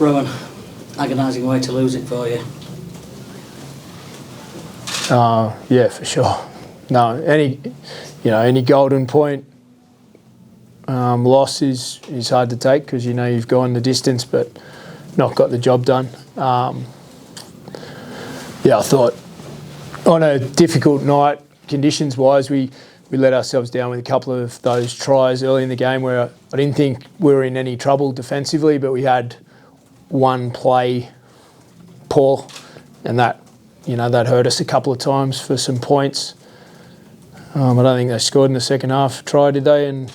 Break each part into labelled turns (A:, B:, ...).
A: Rohan, agonising way to lose it for you.
B: Yeah, for sure. No, any golden point loss is hard to take because you've gone the distance but not got the job done. I thought on a difficult night, conditions-wise, we let ourselves down with a couple of those tries early in the game where I didn't think we were in any trouble defensively, but we had one play poor, and that hurt us a couple of times for some points. I don't think they scored in the second half try, did they? And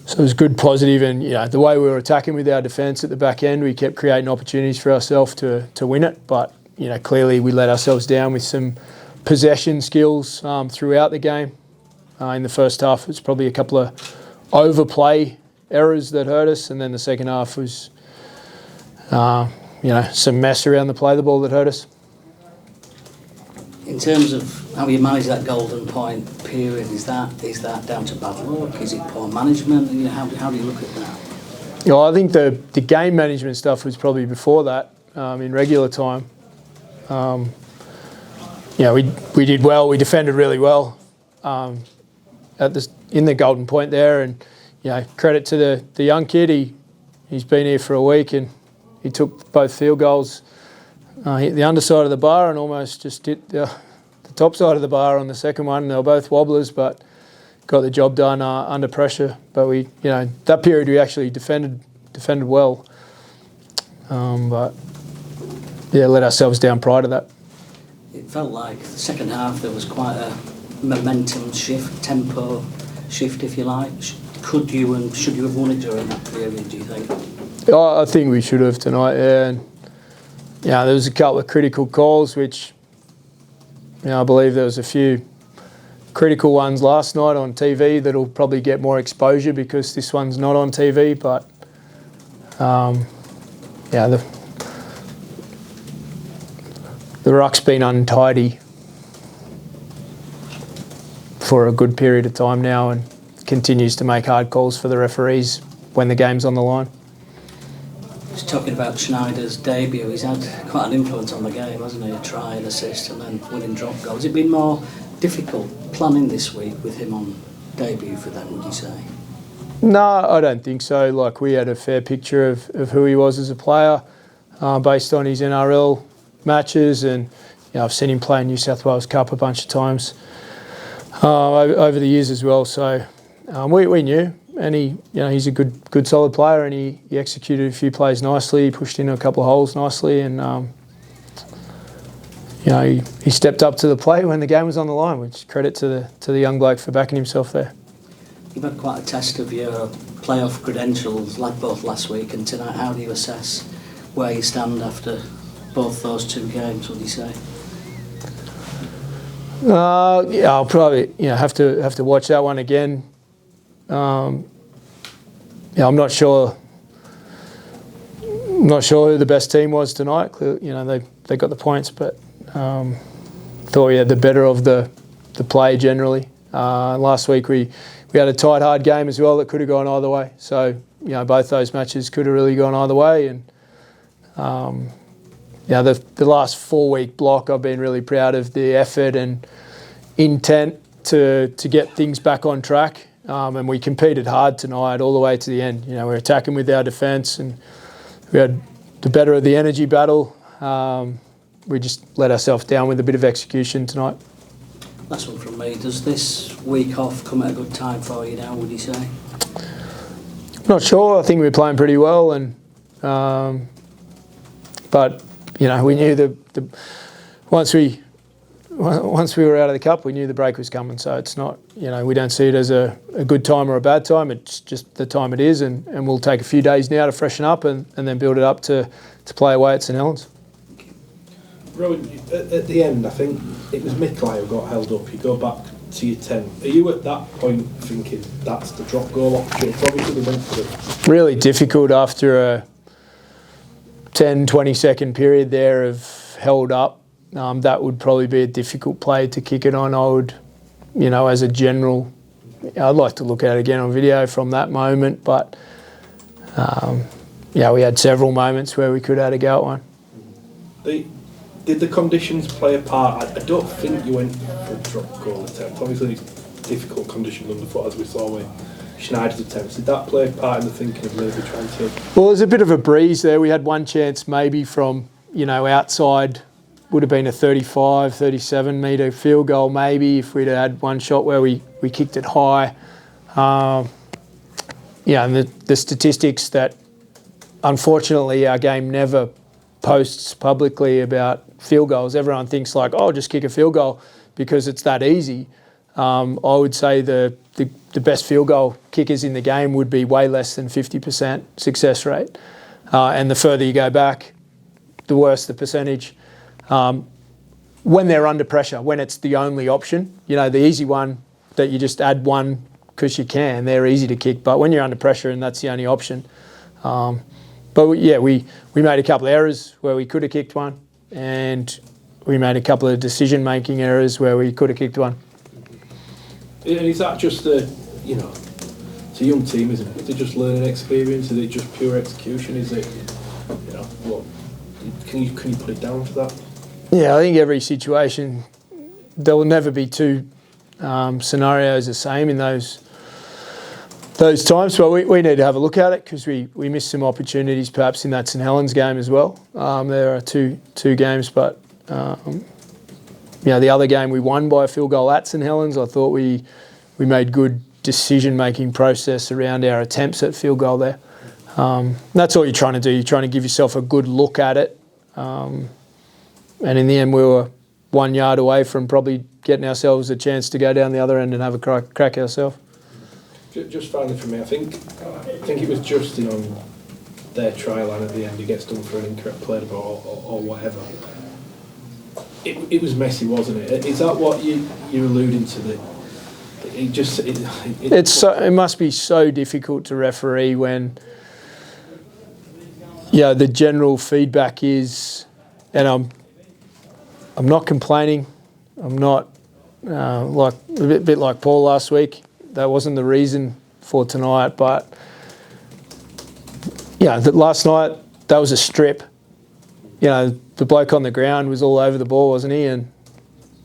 B: so it was good, positive, and the way we were attacking with our defence at the back end, we kept creating opportunities for ourselves to win it. But clearly we let ourselves down with some possession skills throughout the game. In the first half, it was probably a couple of overplay errors that hurt us, and then the second half was some mess around the play of the ball that hurt us.
A: In terms of how you manage that golden point period, is that down to bad luck? Is it poor management? How do you look at that?
B: I think the game management stuff was probably before that, in regular time. We did well. We defended really well in the golden point there, and credit to the young kid. He's been here for a week and he took both field goals. Hit the underside of the bar and almost just hit the top side of the bar on the second one. They were both wobblers, but got the job done under pressure. But that period we actually defended well. But let ourselves down prior to that.
A: It felt like the second half there was quite a momentum shift, tempo shift, if you like. Could you and should you have won it during that period, do you think?
B: I think we should have tonight, yeah. And, there was a couple of critical calls, which I believe there was a few critical ones last night on TV that'll probably get more exposure because this one's not on TV. But the ruck's been untidy for a good period of time now and continues to make hard calls for the referees when the game's on the line.
A: Just talking about Schneider's debut, he's had quite an influence on the game, hasn't he? A try, an assist, and then winning drop goal. Has it been more difficult planning this week with him on debut for them, would you say?
B: No, I don't think so. We had a fair picture of who he was as a player based on his NRL matches, and I've seen him play in New South Wales Cup a bunch of times over the years as well. So we knew. And he's a good solid player, and he executed a few plays nicely. He pushed in a couple of holes nicely, and he stepped up to the plate when the game was on the line. Which credit to the young bloke for backing himself there.
A: You've had quite a test of your playoff credentials, like both last week and tonight. How do you assess where you stand after both those two games? Would you say?
B: I'll probably have to watch that one again. I'm not sure. I'm not sure who the best team was tonight. Clearly, they got the points, but thought we had the better of the play generally. Last week we had a tight, hard game as well that could have gone either way. So both those matches could have really gone either way. And the last 4-week block, I've been really proud of the effort and intent to get things back on track. And we competed hard tonight all the way to the end. We're attacking with our defence and we had the better of the energy battle. We just let ourselves down with a bit of execution tonight.
A: Last one from me. Does this week off come at a good time for you now, would you say?
B: Not sure. I think we're playing pretty well, and but we knew the once we were out of the cup, we knew the break was coming. So it's not, we don't see it as a good time or a bad time. It's just the time it is, and we'll take a few days now to freshen up and then build it up to play away at St Helens.
C: Rowan, at the end, I think it was Mickley who got held up. You go back to your 10. Are you at that point thinking that's the drop goal opportunity? Obviously, they went for it.
B: Really difficult after a 10, 20 second period there of held up. That would probably be a difficult play to kick it on. I would, as a general, I'd like to look at it again on video from that moment, but yeah, we had several moments where we could have had a go at one.
C: Did the conditions play a part? I don't think you went for a drop goal attempt. Obviously, it's difficult conditions underfoot, as we saw with Schneider's attempts. Did that play a part in the thinking of maybe trying to...
B: Well, there's a bit of a breeze there. We had one chance maybe from, outside, would have been a 35, 37 metre field goal maybe if we'd had one shot where we kicked it high. And the statistics that, unfortunately, our game never posts publicly about field goals. Everyone thinks like, oh, just kick a field goal because it's that easy. I would say the best field goal kickers in the game would be way less than 50% success rate. And the further you go back, the worse the percentage. When they're under pressure, when it's the only option, the easy one that you just add one because you can, they're easy to kick. But when you're under pressure and that's the only option. We made a couple of errors where we could have kicked one, and we made a couple of decision-making errors where we could have kicked one.
C: And is that just it's a young team, isn't it? Is it just learning experience? Is it just pure execution? Is it, what? Can you put it down to that?
B: Yeah, I think every situation, there will never be two scenarios the same in those times, but we need to have a look at it because we missed some opportunities perhaps in that St Helens game as well. There are two games, but the other game we won by a field goal at St Helens. I thought we made good decision-making process around our attempts at field goal there. That's all you're trying to do. You're trying to give yourself a good look at it. And in the end, we were 1 yard away from probably getting ourselves a chance to go down the other end and have a crack ourselves.
C: Just finally for me, I think it was Justin on their try line at the end. He gets done for an incorrect play or whatever. It was messy, wasn't it? Is that what you're alluding to?
B: It must be so difficult to referee when the general feedback is, and I'm not complaining. I'm not like a bit like Paul last week. That wasn't the reason for tonight, but last night that was a strip. The bloke on the ground was all over the ball, wasn't he? And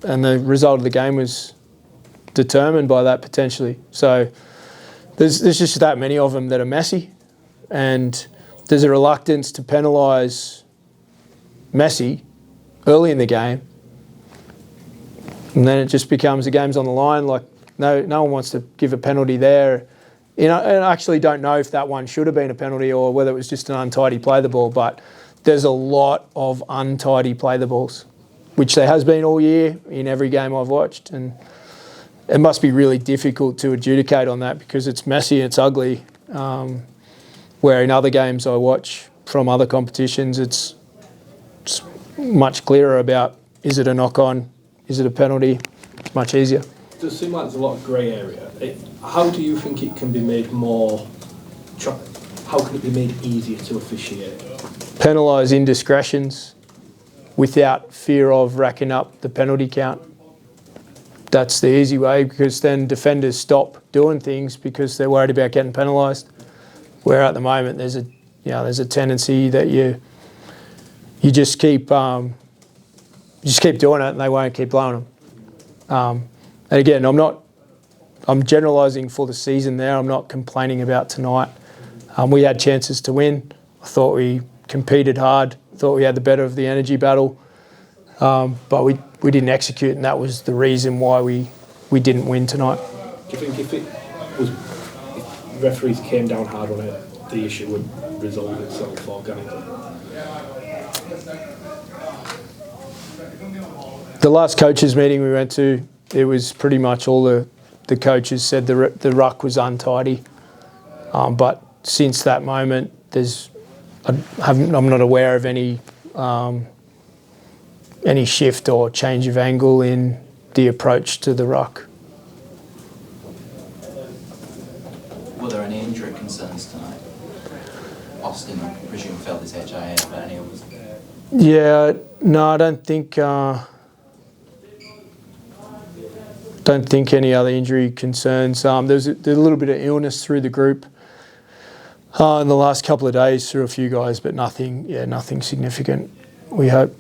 B: the result of the game was determined by that potentially. So there's just that many of them that are messy, and there's a reluctance to penalise Messi early in the game, and then it just becomes the game's on the line. Like no one wants to give a penalty there. And I actually don't know if that one should have been a penalty or whether it was just an untidy play the ball, but there's a lot of untidy play the balls, which there has been all year in every game I've watched, and it must be really difficult to adjudicate on that because it's messy and it's ugly. Where in other games I watch from other competitions, it's much clearer about, is it a knock-on, is it a penalty? It's much easier.
C: It does seem like there's a lot of grey area. How do you think it can be made more... How can it be made easier to officiate?
B: Penalise indiscretions without fear of racking up the penalty count. That's the easy way, because then defenders stop doing things because they're worried about getting penalised. Where at the moment there's a tendency that you just keep doing it and they won't keep blowing them. And again, I'm generalising for the season there. I'm not complaining about tonight. We had chances to win. I thought we competed hard. Thought we had the better of the energy battle. But we didn't execute, and that was the reason why we didn't win tonight.
C: Do you think if referees came down hard on it, the issue would resolve itself organically?
B: The last coaches meeting we went to, it was pretty much all the coaches said the ruck was untidy. But since that moment, I'm not aware of any shift or change of angle in the approach to the ruck.
D: Were there any injury concerns tonight? Austin, I presume, felt his HIA, but any others?
B: Yeah, no, I don't think any other injury concerns. There's a little bit of illness through the group. In the last couple of days through a few guys, but nothing significant. We hope.